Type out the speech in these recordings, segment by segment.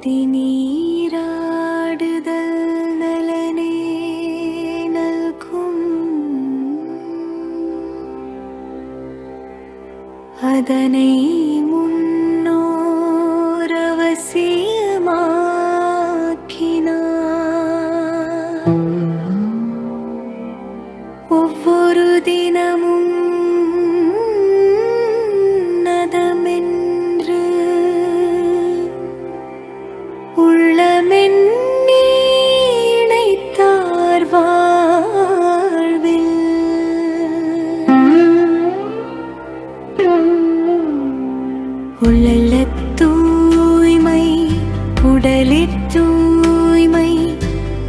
நதிநீராடுதல் நலனே நல்கும் அதனை முன்னோர் அவசியமாக்கினார். ஒவ்வொரு தினமும் நதமென்று உள்ளமென்னி இணைத்தார் வாழ்வில். உள்ளத் தூய்மை உடலிற் தூய்மை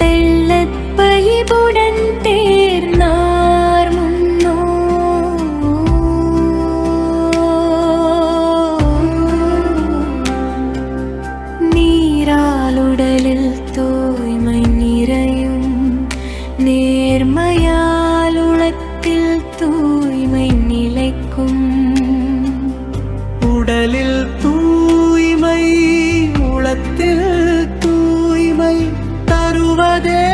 தெள்ளத் பயிபுடன் தேர்ந்தார் முன்னோ. நீரால் உடலில் தூய்மை நிறையும் நேர்மையால் உளத்தில் தூய்மை நிலைக்கும். உடலில் தூய்மை உளத்தில் தூய்மை தருவதே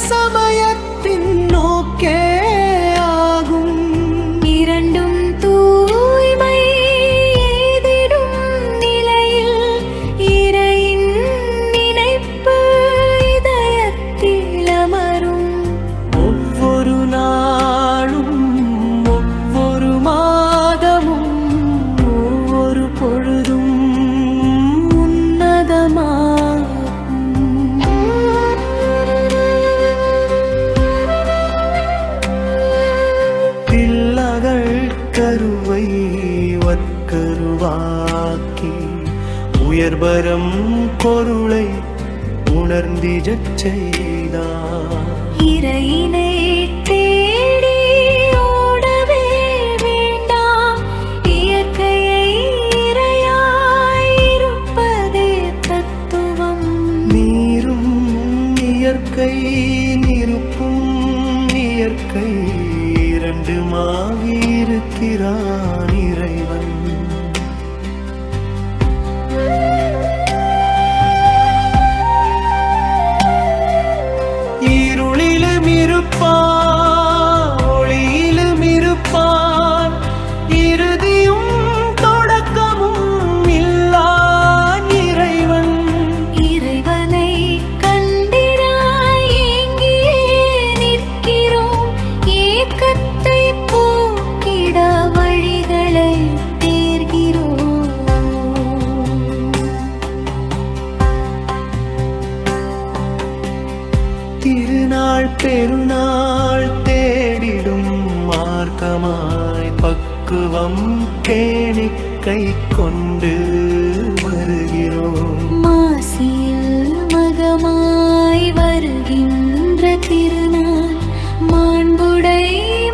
சமயத்தின் நோக்கே ஆகும். இரண்டும் தூய்மை எய்திடும் நிலையில் இறையின் நினைப்பு இதயத்தில் அமரும். ஒவ்வொரு நாளும் ஒவ்வொரு மாதமும் ஒவ்வொரு பொழுதும் பிள்ளைகள் கருவை வற்கருவாக்கி உயர்பரம் பொருளை உணர்ந்திடச் செய்தார். இறையினை தேடி ஓடவே வேண்டாம், இயற்கையை இறையாய் இருப்பதே தத்துவம். நீரும் இயற்கை நிருப்பும் இயற்கை இரண்டுமாகி இருக்கிறான் இறைவன். இருளிலும் இருப்பான் ஒளியிலும் இருப்பான், இறுதியும் தொடக்கமும் இல்லான் இறைவன். இறைவனை கண்டிராய் ஏங்கியே நிற்கிறோம், ஏக்கத்தை போக்கிட வழிகளை தேர்கிறோம். திருநாள் பெருநாள் தேடிடும் மார்க்கமாய் பக்குவம் கேணிக்கை கொண்டு வருகிறோம். மாசியில் மகமாய் வருகின்ற திருநாள் மாண்புடை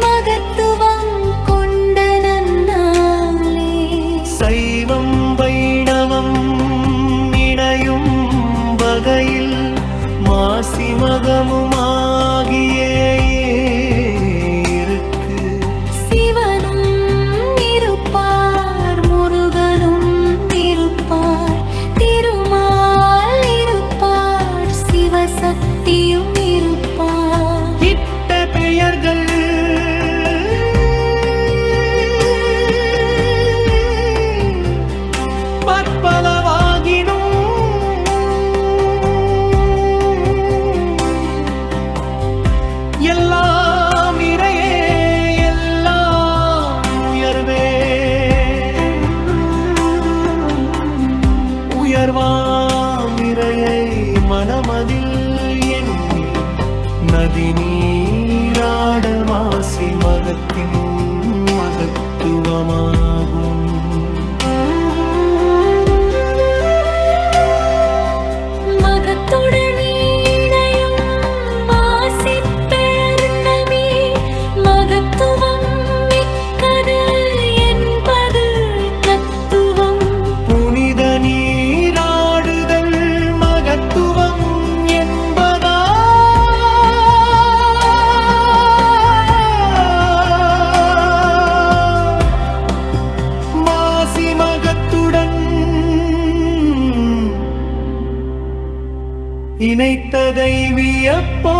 மகத்துவம் கொண்ட நன்னாளே. சைவம் வைணவம் இணையும் வகையில் மாசி மகமுமாகியே இருக்கு. சிவனும் இருப்பார், முருகனும் இருப்பார், திருமால் இருப்பார், சிவசக்தியும் இருப்பார். இட்ட பெயர்கள் பற்பலவாகினும் எல்லாம் இறையே எல்லாம் உயர்வே. உயர்வாம் இறையை மனமதில் எண்ணி நதி நீராட மாசி மகத்தின் மகத்துவமாகும். மகத்துடன் இணையும் மாசிப் பெருந்தமி, மகத்துவம் மிக்கது என்பது தத்துவம். புனித நீராடுதல் மகத்துவம் என்பதா இணைத்ததை வியப்போ